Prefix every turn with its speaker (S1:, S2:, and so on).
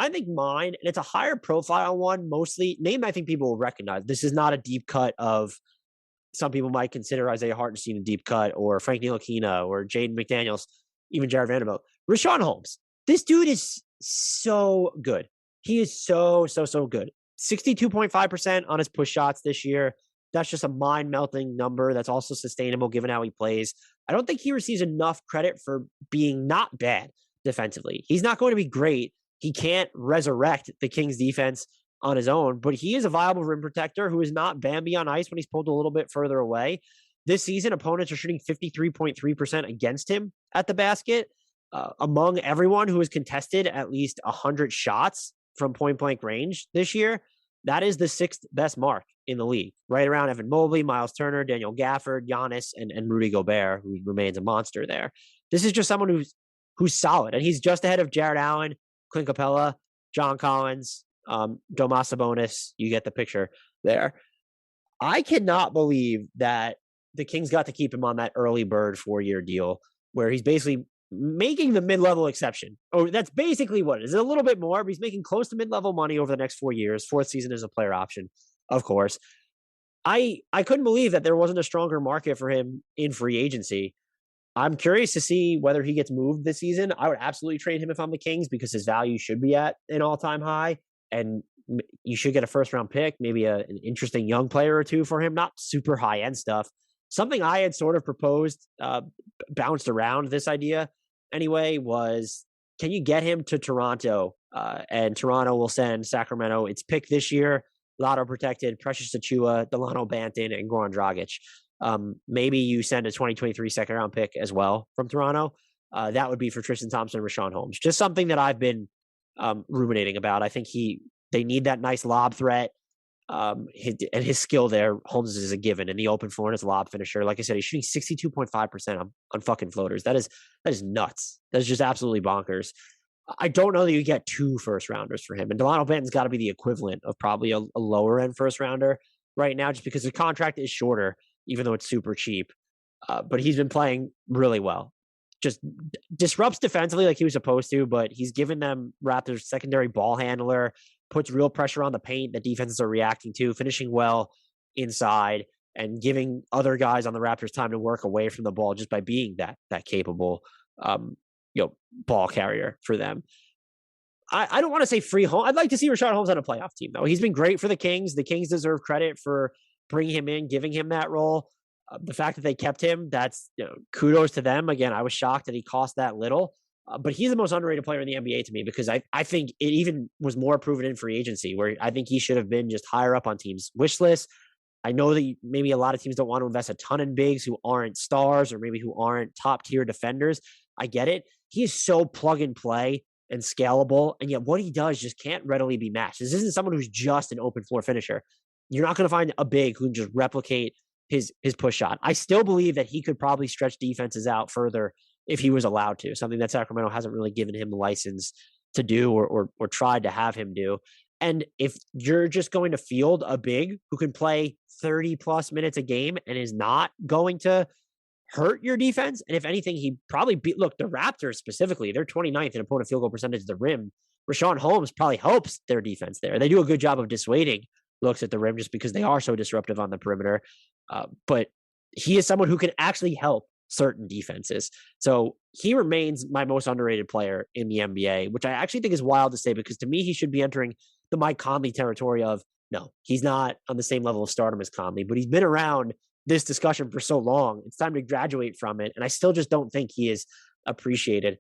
S1: I think mine, and it's a higher profile one, mostly name I think people will recognize. This is not a deep cut of some people might consider Isaiah Hartenstein a deep cut, or Frank Ntilikina, or Jaden McDaniels, even Jared Vanderbilt. Richaun Holmes. This dude is so good. He is so good. 62.5% on his push shots this year. That's just a mind melting number. That's also sustainable given how he plays. I don't think he receives enough credit for being not bad defensively. He's not going to be great. He can't resurrect the Kings defense on his own, but he is a viable rim protector who is not Bambi on ice when he's pulled a little bit further away. This season, opponents are shooting 53.3% against him at the basket. Among everyone who has contested at least 100 shots from point blank range this year, that is the sixth best mark in the league, right around Evan Mobley, Miles Turner, Daniel Gafford, Giannis, and Rudy Gobert, who remains a monster there. This is just someone who's solid, and he's just ahead of Jared Allen, Clint Capella, John Collins, Domas Sabonis. You get the picture there. I cannot believe that the Kings got to keep him on that early bird 4-year deal where he's basically making the mid-level exception. Oh, that's basically what it is. A little bit more, but he's making close to mid-level money over the next 4 years. Fourth season is a player option, of course. I couldn't believe that there wasn't a stronger market for him in free agency. I'm curious to see whether he gets moved this season. I would absolutely trade him if I'm the Kings because his value should be at an all-time high, and you should get a first-round pick, maybe an interesting young player or two for him, not super high-end stuff. Something I had sort of proposed, bounced around this idea anyway, was can you get him to Toronto? And Toronto will send Sacramento its pick this year, lotto protected, Precious Achua, Delano Banton, and Goran Dragic. Maybe you send a 2023 second round pick as well from Toronto. That would be for Tristan Thompson and Richaun Holmes. Just something that I've been ruminating about. I think they need that nice lob threat. His skill there, Holmes is a given in the open floor and his lob finisher. Like I said, he's shooting 62.5% on fucking floaters. That is nuts. That is just absolutely bonkers. I don't know that you get 2 first rounders for him. And Delano Banton's got to be the equivalent of probably a lower end first rounder right now, just because the contract is shorter, even though it's super cheap. But he's been playing really well. Just disrupts defensively like he was supposed to, but he's given them Raptors secondary ball handler, puts real pressure on the paint that defenses are reacting to, finishing well inside and giving other guys on the Raptors time to work away from the ball just by being that capable ball carrier for them. I don't want to say free home. I'd like to see Richaun Holmes on a playoff team, though. He's been great for the Kings. The Kings deserve credit for bringing him in, giving him that role. The fact that they kept him, that's kudos to them. Again, I was shocked that he cost that little. But he's the most underrated player in the NBA to me because I think it even was more proven in free agency where I think he should have been just higher up on teams' wish lists. I know that maybe a lot of teams don't want to invest a ton in bigs who aren't stars or maybe who aren't top tier defenders. I get it. He is so plug and play and scalable. And yet what he does just can't readily be matched. This isn't someone who's just an open floor finisher. You're not going to find a big who can just replicate his push shot. I still believe that he could probably stretch defenses out further if he was allowed to, something that Sacramento hasn't really given him the license to do or tried to have him do. And if you're just going to field a big who can play 30 plus minutes a game and is not going to hurt your defense, and if anything, he probably look, the Raptors specifically, they're 29th in opponent field goal percentage at the rim. Richaun Holmes probably helps their defense there. They do a good job of dissuading looks at the rim just because they are so disruptive on the perimeter. But he is someone who can actually help certain defenses. So he remains my most underrated player in the NBA, which I actually think is wild to say because to me, he should be entering the Mike Conley territory of, no, he's not on the same level of stardom as Conley, but he's been around this discussion for so long. It's time to graduate from it. And I still just don't think he is appreciated